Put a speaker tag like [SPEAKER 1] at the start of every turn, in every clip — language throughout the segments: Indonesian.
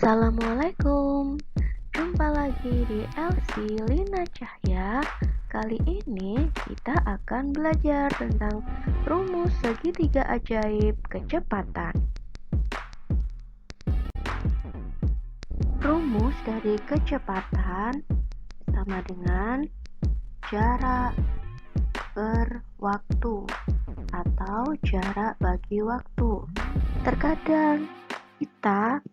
[SPEAKER 1] Assalamualaikum. Jumpa lagi di Elsie Lina Cahya. Kali ini kita akan belajar tentang rumus segitiga ajaib kecepatan. Rumus dari kecepatan sama dengan jarak per waktu atau jarak bagi waktu. Terkadang kita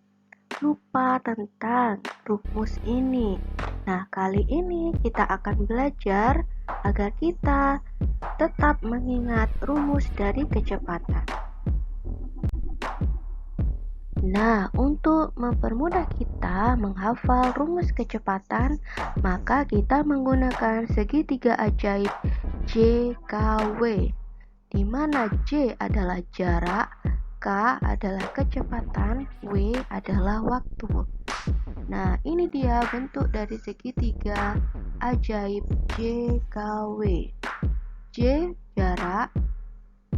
[SPEAKER 1] lupa tentang rumus ini. Nah, kali ini kita akan belajar agar kita tetap mengingat rumus dari kecepatan. Nah, untuk mempermudah kita menghafal rumus kecepatan, maka kita menggunakan segitiga ajaib JKW, di mana J adalah jarak, K adalah kecepatan, W adalah waktu. Nah, ini dia bentuk dari segitiga ajaib JKW. J jarak,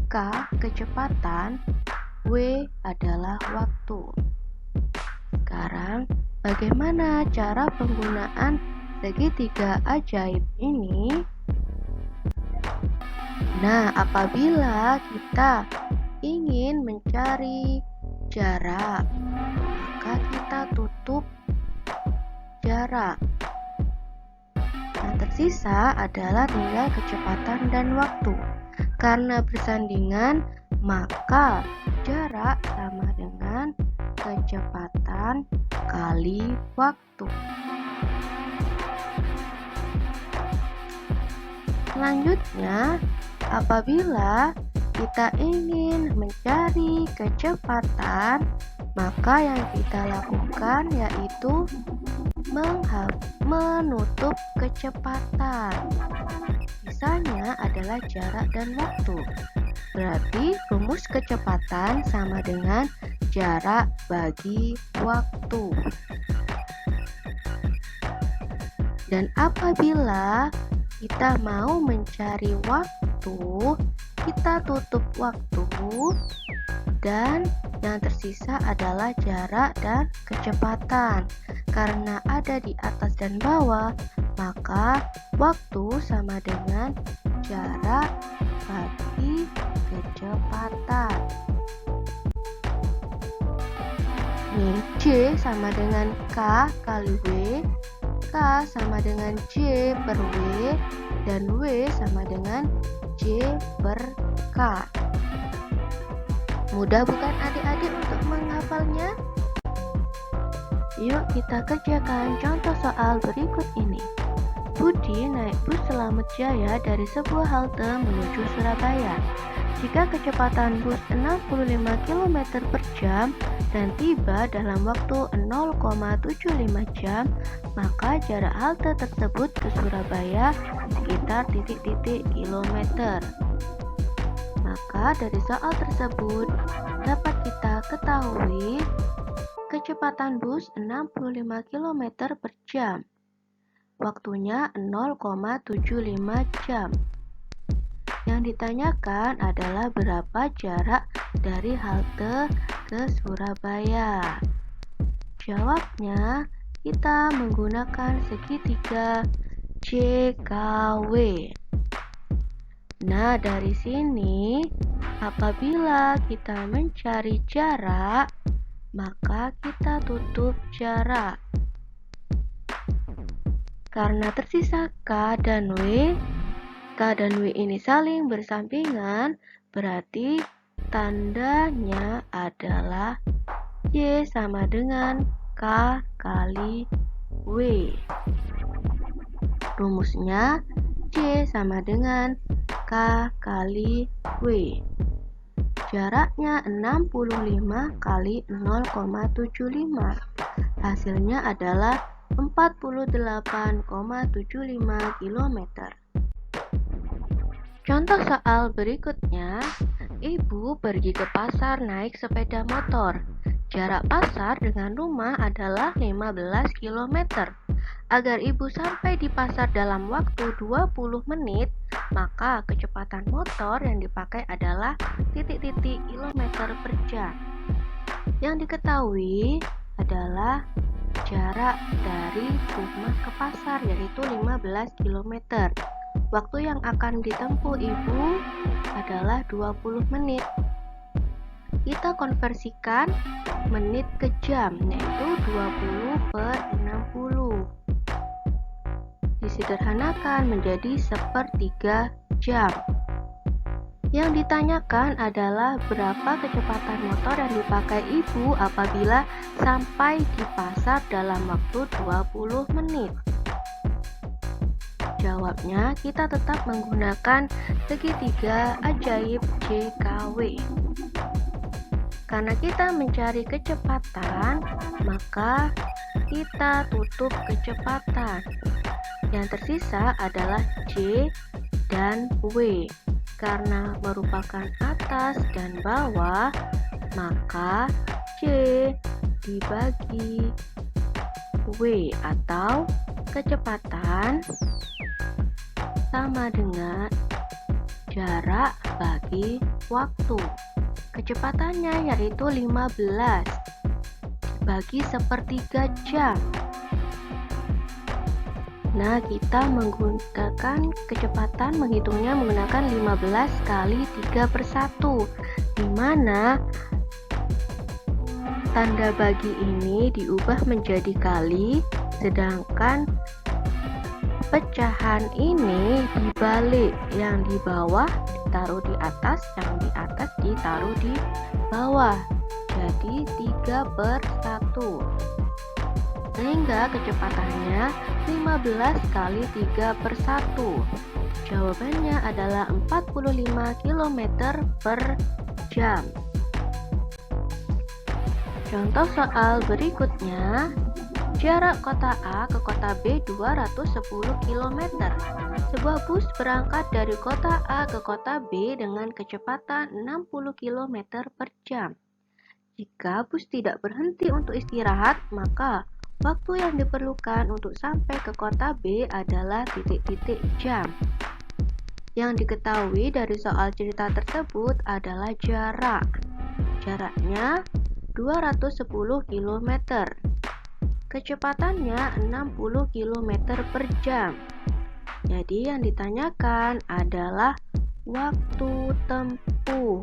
[SPEAKER 1] K kecepatan, W adalah waktu. Sekarang, bagaimana cara penggunaan segitiga ajaib ini? Nah, apabila kita ingin mencari jarak, maka kita tutup jarak. Yang tersisa adalah tinggal kecepatan dan waktu. Karena bersandingan, maka jarak sama dengan kecepatan kali waktu. Selanjutnya, apabila kita ingin mencari kecepatan, maka yang kita lakukan yaitu menutup kecepatan. Sisanya adalah jarak dan waktu. Berarti rumus kecepatan sama dengan jarak bagi waktu. Dan apabila kita mau mencari waktu, kita tutup waktu dan yang tersisa adalah jarak dan kecepatan. Karena ada di atas dan bawah, maka waktu sama dengan jarak bagi kecepatan. Nih, J sama dengan K kali W, K sama dengan J per W, dan W sama dengan J per K. Mudah bukan adik-adik untuk menghafalnya? Yuk kita kerjakan contoh soal berikut ini. Budi naik bus Selamat Jaya dari sebuah halte menuju Surabaya. Jika kecepatan bus 65 km per jam dan tiba dalam waktu 0,75 jam, maka jarak halte tersebut ke Surabaya sekitar titik-titik kilometer. Maka dari soal tersebut dapat kita ketahui kecepatan bus 65 km per jam. Waktunya 0,75 jam. Yang ditanyakan adalah berapa jarak dari halte ke Surabaya. Jawabnya kita menggunakan segitiga JKW. Nah, dari sini apabila kita mencari jarak, maka kita tutup jarak. Karena tersisa K dan W, K dan W ini saling bersampingan, berarti tandanya adalah Y sama dengan K kali W. Rumusnya Y sama dengan K kali W. Jaraknya 65 kali 0,75. Hasilnya adalah 48,75 km. Contoh soal berikutnya, ibu pergi ke pasar naik sepeda motor. Jarak pasar dengan rumah adalah 15 km. Agar ibu sampai di pasar dalam waktu 20 menit, maka kecepatan motor yang dipakai adalah titik-titik kilometer per jam. Yang diketahui, adalah jarak dari rumah ke pasar, yaitu 15 km. Waktu yang akan ditempuh ibu adalah 20 menit. Kita konversikan menit ke jam, yaitu 20/60. Disederhanakan menjadi sepertiga jam. Yang ditanyakan adalah berapa kecepatan motor yang dipakai ibu apabila sampai di pasar dalam waktu 20 menit. Jawabnya, kita tetap menggunakan segitiga ajaib JKW. Karena kita mencari kecepatan, maka kita tutup kecepatan. Yang tersisa adalah J dan W. Karena merupakan atas dan bawah, maka J dibagi W atau kecepatan sama dengan jarak bagi waktu. Kecepatannya yaitu 15 dibagi sepertiga jam. Nah, kita menggunakan kecepatan menghitungnya menggunakan 15 kali 3/1, di mana tanda bagi ini diubah menjadi kali, sedangkan pecahan ini dibalik, yang di bawah ditaruh di atas, yang di atas ditaruh di bawah, jadi 3/1, sehingga kecepatannya 15 kali 3/1. Jawabannya adalah 45 km per jam. Contoh soal berikutnya, jarak kota A ke kota B 210 km. Sebuah bus berangkat dari kota A ke kota B dengan kecepatan 60 km per jam. Jika bus tidak berhenti untuk istirahat, maka waktu yang diperlukan untuk sampai ke kota B adalah titik-titik jam. Yang diketahui dari soal cerita tersebut adalah jarak. Jaraknya 210 km. Kecepatannya 60 km per jam. Jadi yang ditanyakan adalah waktu tempuh.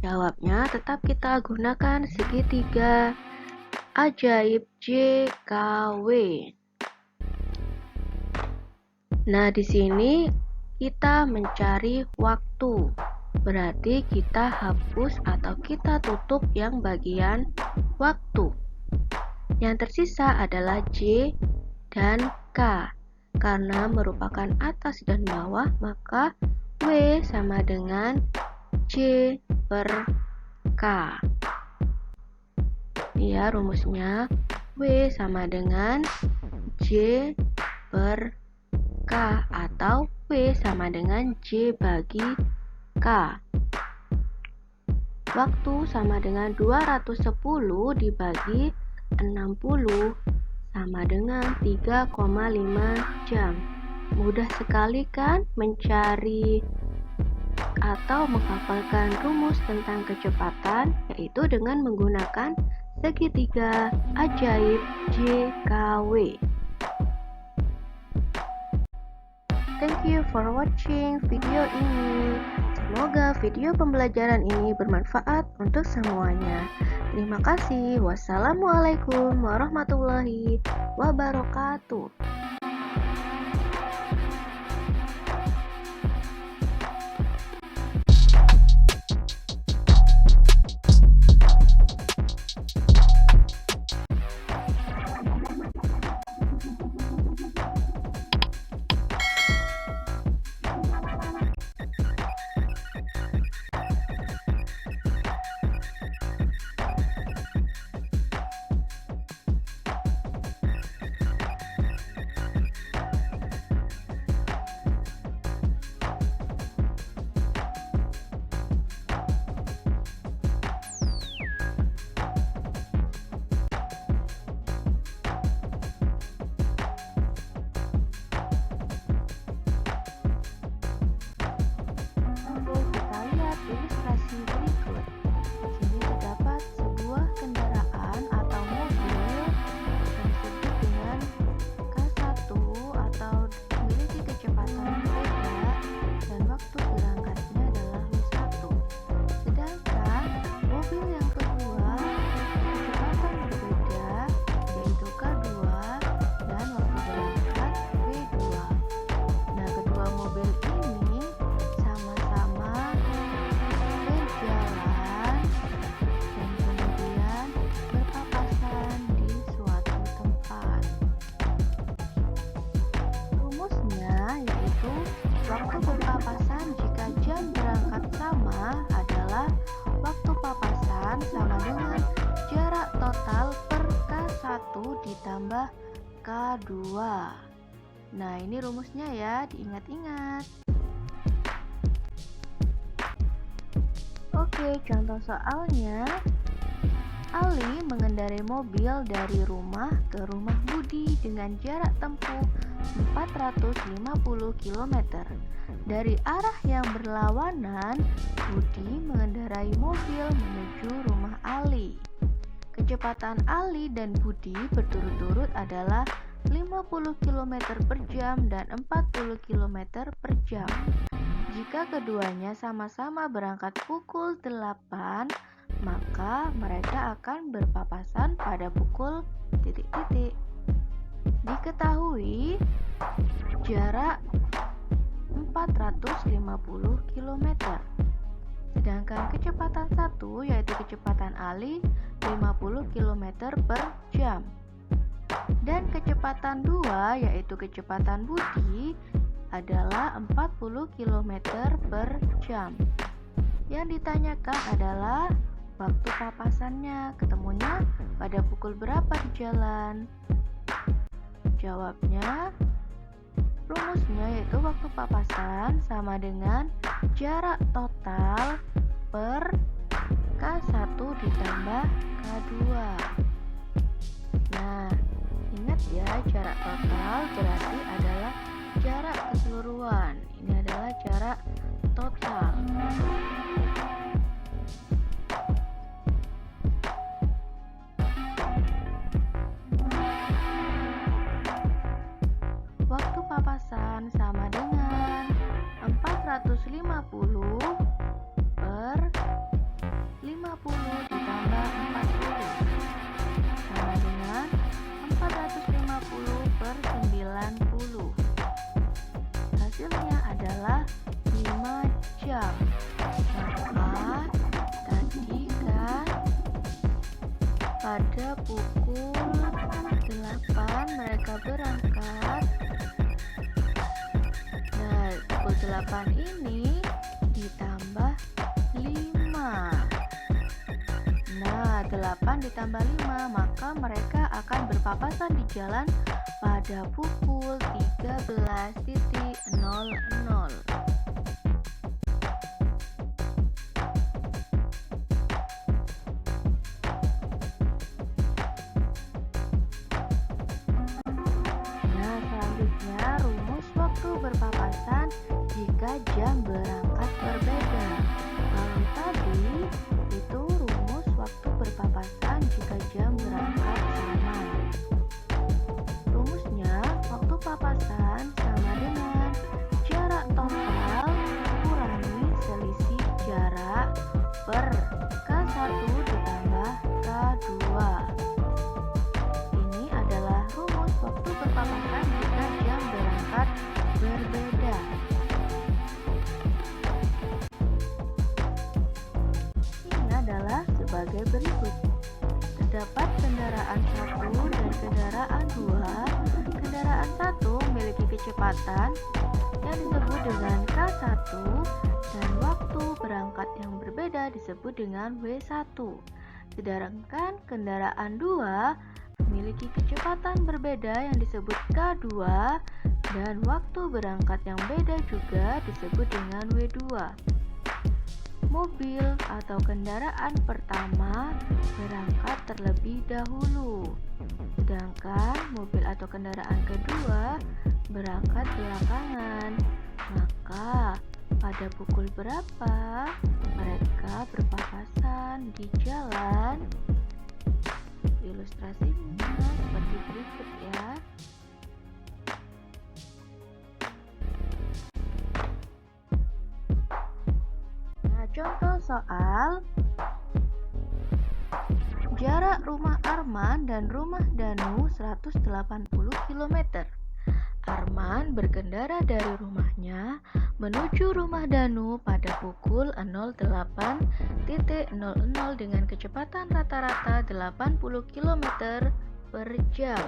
[SPEAKER 1] Jawabnya tetap kita gunakan segitiga ajaib JKW. Nah, di sini kita mencari waktu. Berarti kita hapus atau kita tutup yang bagian waktu. Yang tersisa adalah J dan K. Karena merupakan atas dan bawah, maka W sama dengan J per K. Ya, rumusnya W sama dengan J per K atau W sama dengan J bagi K. Waktu sama dengan 210 dibagi 60 sama dengan 3,5 jam. Mudah sekali kan mencari atau menghafalkan rumus tentang kecepatan, yaitu dengan menggunakan segitiga ajaib JKW. Thank you for watching video ini. Semoga video pembelajaran ini bermanfaat untuk semuanya. Terima kasih. Wassalamualaikum warahmatullahi wabarakatuh. ditambah K2. Nah, ini rumusnya ya, diingat-ingat. Oke, contoh soalnya. Ali mengendarai mobil dari rumah ke rumah Budi dengan jarak tempuh 450 km. Dari arah yang berlawanan, Budi mengendarai mobil menuju rumah Ali. Kecepatan Ali dan Budi berturut-turut adalah 50 km per jam dan 40 km per jam. Jika keduanya sama-sama berangkat pukul 8, maka mereka akan berpapasan pada pukul titik-titik. Diketahui jarak 450 km. Sedangkan kecepatan 1 yaitu kecepatan Ali 50 km per jam. Dan kecepatan 2 yaitu kecepatan Budi adalah 40 km per jam. Yang ditanyakan adalah waktu papasannya, ketemunya pada pukul berapa di jalan? Jawabnya, rumusnya yaitu waktu papasan sama dengan jarak total per K1 ditambah K2. Nah, ingat ya, jarak total berarti adalah jarak keseluruhan. Ini adalah jarak total. Waktu papasan sama dengan 450 per 50 ditambah 40 sama dengan 450 per 90. Hasilnya adalah 5 jam. Maka tadi kan pada pukul 8 mereka berangkat. Nah, pukul 8 ini ditambah 5. Nah, 8 ditambah 5, maka mereka akan berpapasan di jalan pada pukul 13.00. Nah, selanjutnya rumus waktu berpapasan jika jam berangkat berbeda. Kalau tadi itu rumus waktu berpapasan jika jam berangkat sama. Rumusnya waktu papasan sama dengan jarak total kurangi selisih jarak per K1 ditambah K2. Ini adalah rumus waktu berpapasan jika jam berangkat berbeda. Ini adalah sebagai berikut. Terdapat kendaraan 1 dan kendaraan 2. Kendaraan 1 memiliki kecepatan yang disebut dengan K1 dan waktu berangkat yang berbeda disebut dengan W1. Sedangkan kendaraan 2 memiliki kecepatan berbeda yang disebut K2 dan waktu berangkat yang beda juga disebut dengan W2. Mobil atau kendaraan pertama berangkat terlebih dahulu, sedangkan mobil atau kendaraan kedua berangkat belakangan. Maka pada pukul berapa mereka berpapasan di jalan? Ilustrasinya seperti berikut ya. Contoh soal, jarak rumah Arman dan rumah Danu 180 km. Arman berkendara dari rumahnya menuju rumah Danu pada pukul 08.00 dengan kecepatan rata-rata 80 km per jam.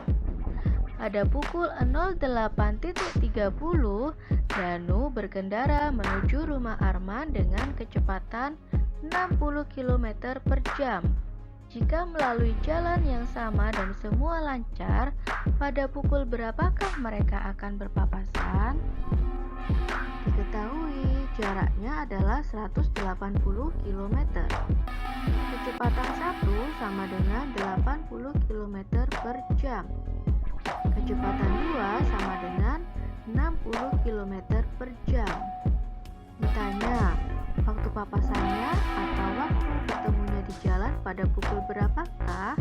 [SPEAKER 1] Pada pukul 08.30, Danu berkendara menuju rumah Arman dengan kecepatan 60 km per jam. Jika melalui jalan yang sama dan semua lancar, pada pukul berapakah mereka akan berpapasan? Diketahui jaraknya adalah 180 km. Kecepatan 1 sama dengan 80 km per jam. Kecepatan 2 sama dengan 60 km per jam. Ditanya, waktu papasannya atau waktu ketemunya di jalan pada pukul berapakah?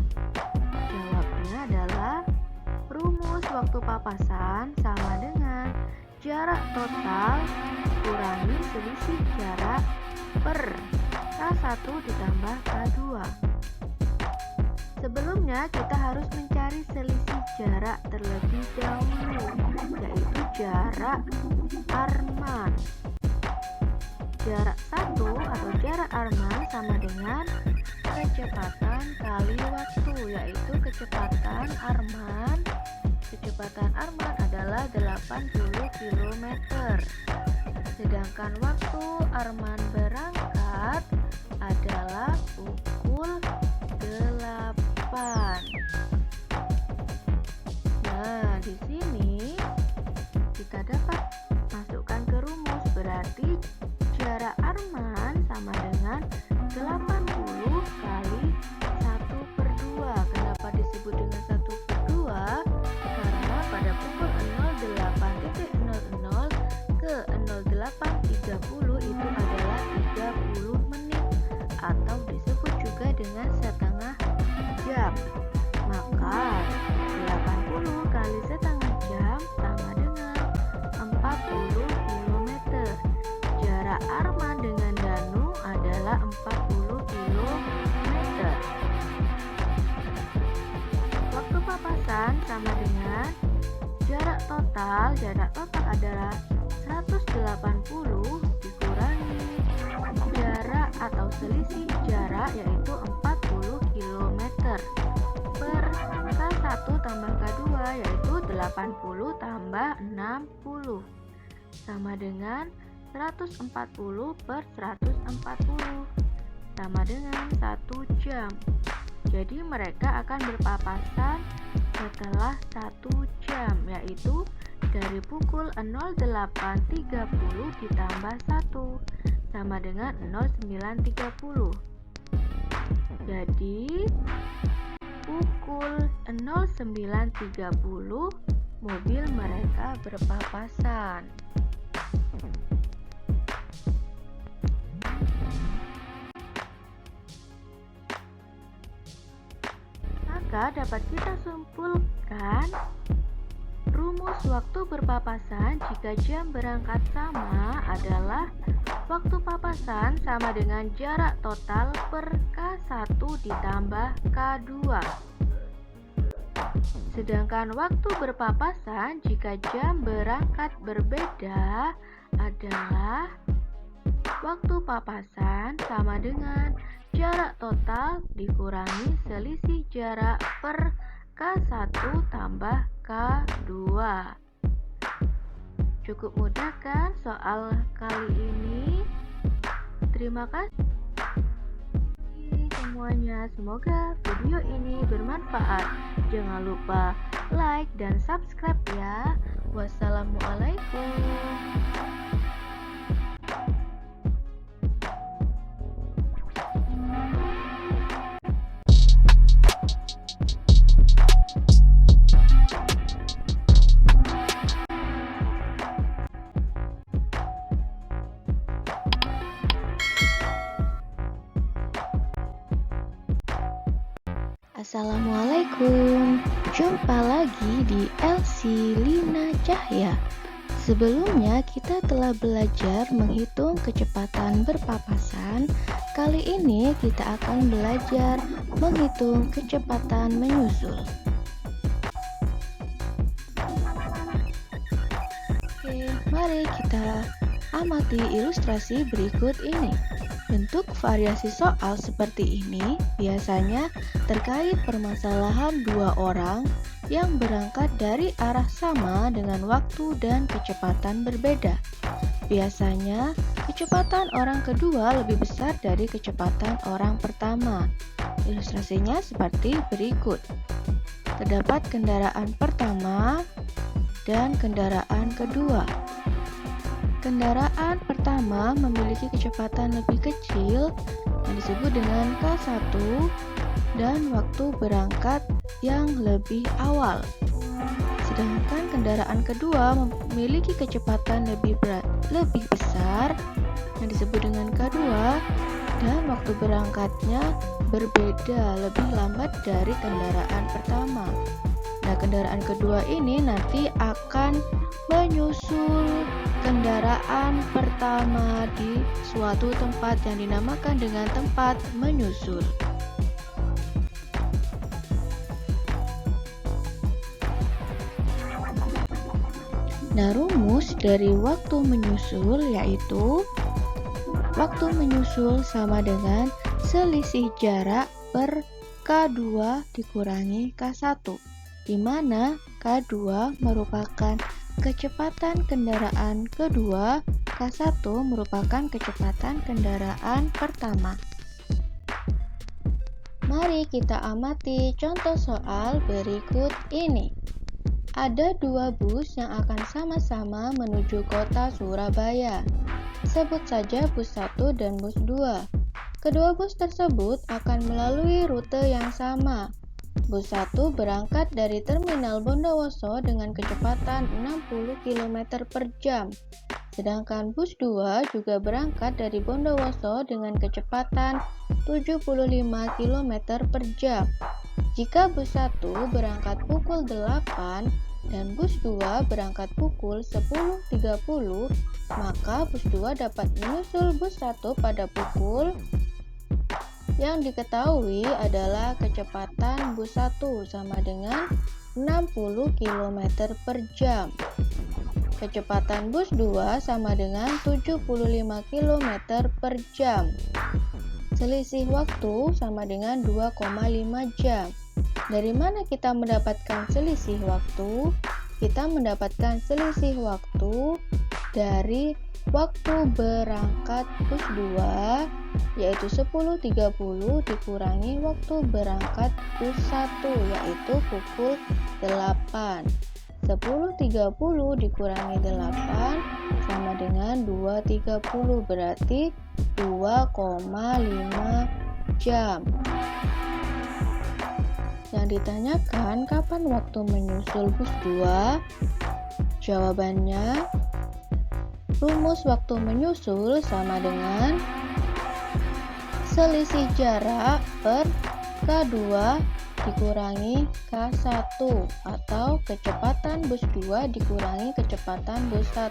[SPEAKER 1] Jawabnya adalah rumus waktu papasan sama dengan jarak total kurangi selisih jarak per K1 ditambah K2. Sebelumnya kita harus mencari selisih jarak terlebih dahulu, yaitu jarak Arman. Jarak 1 atau jarak Arman sama dengan kecepatan kali waktu, yaitu kecepatan Arman adalah 80 km. Sedangkan waktu Arman berangkat adalah pukul 8. Nah, di sini kita dapat masukkan ke rumus, berarti jarak Arman sama dengan 80 kali 1/2. Kenapa disebut dengan 1/2? Karena pada pukul 08.00 ke 08.30 itu adalah 30 menit atau disebut juga dengan setengah jam. Maka 80 kali setengah jam sama dengan 40 km. Jarak Arman dengan Danu adalah 40 km. Waktu papasan sama dengan jarak total adalah 180 dikurangi jarak atau selisih jarak, yaitu 40 km per K1 tambah K2, yaitu 80 tambah 60 sama dengan 140 per 140 sama dengan 1 jam. Jadi mereka akan berpapasan setelah 1 jam, yaitu dari pukul 08.30 ditambah 1 sama dengan 09.30. Jadi pukul 09.30 mobil mereka berpapasan. Maka dapat kita simpulkan rumus waktu berpapasan jika jam berangkat sama adalah waktu papasan sama dengan jarak total per K1 ditambah K2. Sedangkan waktu berpapasan jika jam berangkat berbeda adalah waktu papasan sama dengan jarak total dikurangi selisih jarak per K1 tambah K2. Cukup mudah kan soal kali ini? Terima kasih semuanya. Semoga video ini bermanfaat. Jangan lupa like dan subscribe ya. Wassalamualaikum. Assalamualaikum, jumpa lagi di LC Lina Cahya. Sebelumnya kita telah belajar menghitung kecepatan berpapasan. Kali ini kita akan belajar menghitung kecepatan menyusul. Oke, mari kita amati ilustrasi berikut ini. Bentuk variasi soal seperti ini biasanya terkait permasalahan dua orang yang berangkat dari arah sama dengan waktu dan kecepatan berbeda. Biasanya, kecepatan orang kedua lebih besar dari kecepatan orang pertama. Ilustrasinya seperti berikut. Terdapat kendaraan pertama dan kendaraan kedua. Kendaraan pertama memiliki kecepatan lebih kecil yang disebut dengan K1 dan waktu berangkat yang lebih awal. Sedangkan kendaraan kedua memiliki kecepatan lebih besar yang disebut dengan K2 dan waktu berangkatnya berbeda, lebih lambat dari kendaraan pertama. Nah, kendaraan kedua ini nanti akan menyusul kendaraan pertama di suatu tempat yang dinamakan dengan tempat menyusul. Nah, rumus dari waktu menyusul yaitu waktu menyusul sama dengan selisih jarak per K2 dikurangi K1, di mana K2 merupakan kecepatan kendaraan kedua, K1 merupakan kecepatan kendaraan pertama. Mari kita amati contoh soal berikut ini. Ada dua bus yang akan sama-sama menuju kota Surabaya. Sebut saja bus 1 dan bus 2. Kedua bus tersebut akan melalui rute yang sama. Bus 1 berangkat dari terminal Bondowoso dengan kecepatan 60 km per jam. Sedangkan bus 2 juga berangkat dari Bondowoso dengan kecepatan 75 km per jam. Jika bus 1 berangkat pukul 8 dan bus 2 berangkat pukul 10.30, maka bus 2 dapat menyusul bus 1 pada pukul yang diketahui adalah kecepatan bus 1 sama dengan 60 km per jam. Kecepatan bus 2 sama dengan 75 km per jam. Selisih waktu sama dengan 2,5 jam. Dari mana kita mendapatkan selisih waktu? Kita mendapatkan selisih waktu dari waktu berangkat bus 2 yaitu 10.30 dikurangi waktu berangkat bus 1 yaitu pukul 8. 10.30 dikurangi 8 sama dengan 2.30, berarti 2,5 jam. Yang ditanyakan kapan waktu menyusul bus 2? Jawabannya, rumus waktu menyusul sama dengan selisih jarak per K2 dikurangi K1 atau kecepatan bus 2 dikurangi kecepatan bus 1.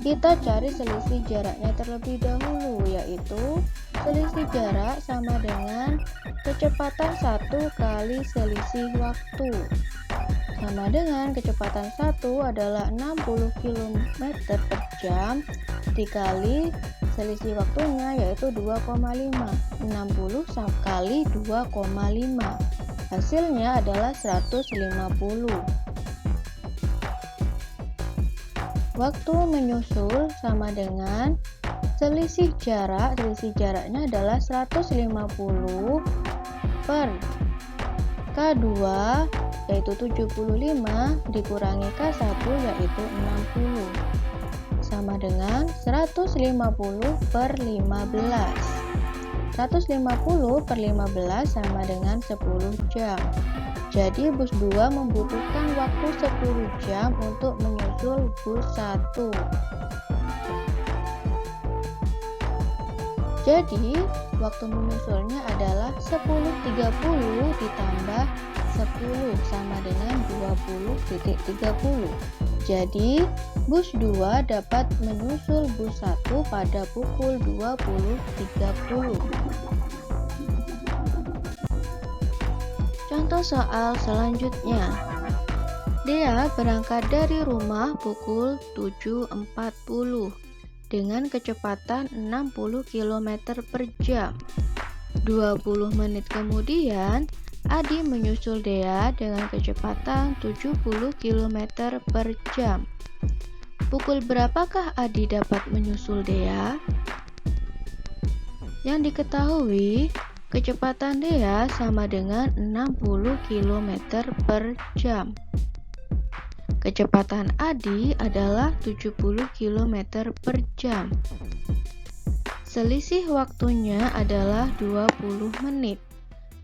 [SPEAKER 1] Kita cari selisih jaraknya terlebih dahulu, yaitu selisih jarak sama dengan kecepatan 1 kali selisih waktu. Sama dengan kecepatan 1 adalah 60 km per jam dikali selisih waktunya yaitu 2,5. 60 kali 2,5. Hasilnya adalah 150. Waktu menyusul sama dengan selisih jaraknya adalah 150 per K2 yaitu 75 dikurangi K1 yaitu 60 sama dengan 150 per 15. 150 per 15 sama dengan 10 jam. Jadi bus 2 membutuhkan waktu 10 jam untuk menyusul bus 1. Jadi, waktu menyusulnya adalah 10.30 ditambah 10 sama dengan 20.30. Jadi, bus 2 dapat menyusul bus 1 pada pukul 20.30. Contoh soal selanjutnya. Dea berangkat dari rumah pukul 7.40 dengan kecepatan 60 km per jam. 20 menit kemudian, Adi menyusul Dea dengan kecepatan 70 km per jam. Pukul berapakah Adi dapat menyusul Dea? Yang diketahui, kecepatan Dea sama dengan 60 km per jam. Kecepatan Adi adalah 70 km per jam. Selisih waktunya adalah 20 menit.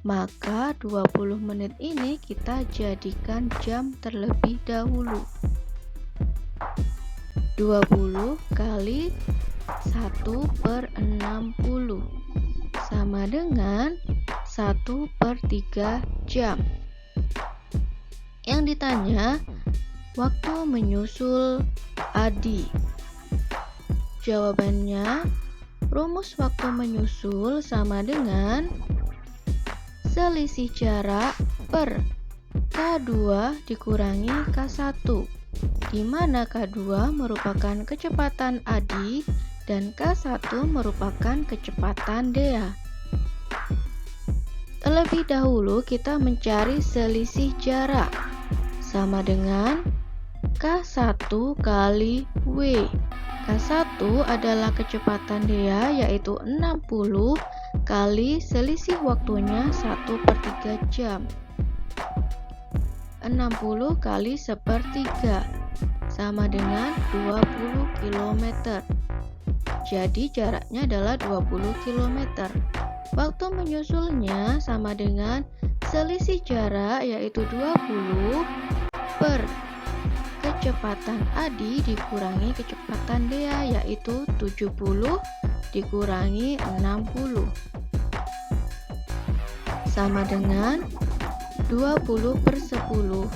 [SPEAKER 1] Maka 20 menit ini kita jadikan jam terlebih dahulu. 20 kali 1/60 sama dengan 1/3 jam. Yang ditanya, waktu menyusul Adi. Jawabannya, rumus waktu menyusul sama dengan selisih jarak per K2 dikurangi K1, di mana K2 merupakan kecepatan Adi dan K1 merupakan kecepatan Dea. Terlebih dahulu kita mencari selisih jarak sama dengan K1 kali W. K1 adalah kecepatan Dea, yaitu 60 kali selisih waktunya 1/3 jam. 60 kali 1/3 sama dengan 20 km. Jadi jaraknya adalah 20 km. Waktu menyusulnya sama dengan selisih jarak, yaitu 20 per kecepatan Adi dikurangi kecepatan Dea, yaitu 70 dikurangi 60 sama dengan 20/10.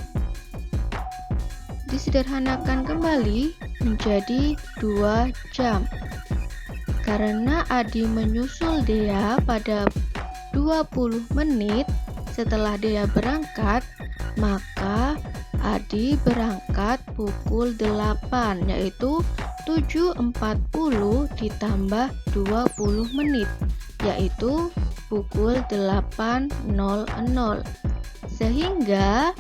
[SPEAKER 1] Disederhanakan kembali menjadi 2 jam. Karena Adi menyusul Dea pada 20 menit setelah Dea berangkat, maka Adi berangkat pukul 8, yaitu 7.40 ditambah 20 menit, yaitu pukul 8.00. Sehingga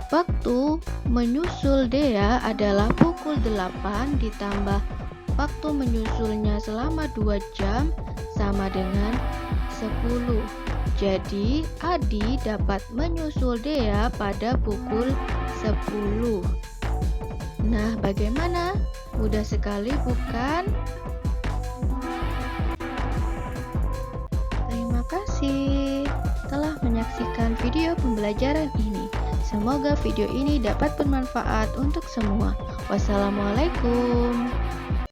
[SPEAKER 1] waktu menyusul Dea adalah pukul 8 ditambah waktu menyusulnya selama 2 jam sama dengan 10. Jadi Adi dapat menyusul Dea pada pukul 10. Nah, bagaimana? Mudah sekali bukan? Terima kasih telah menyaksikan video pembelajaran ini. Semoga video ini dapat bermanfaat untuk semua. Wassalamualaikum.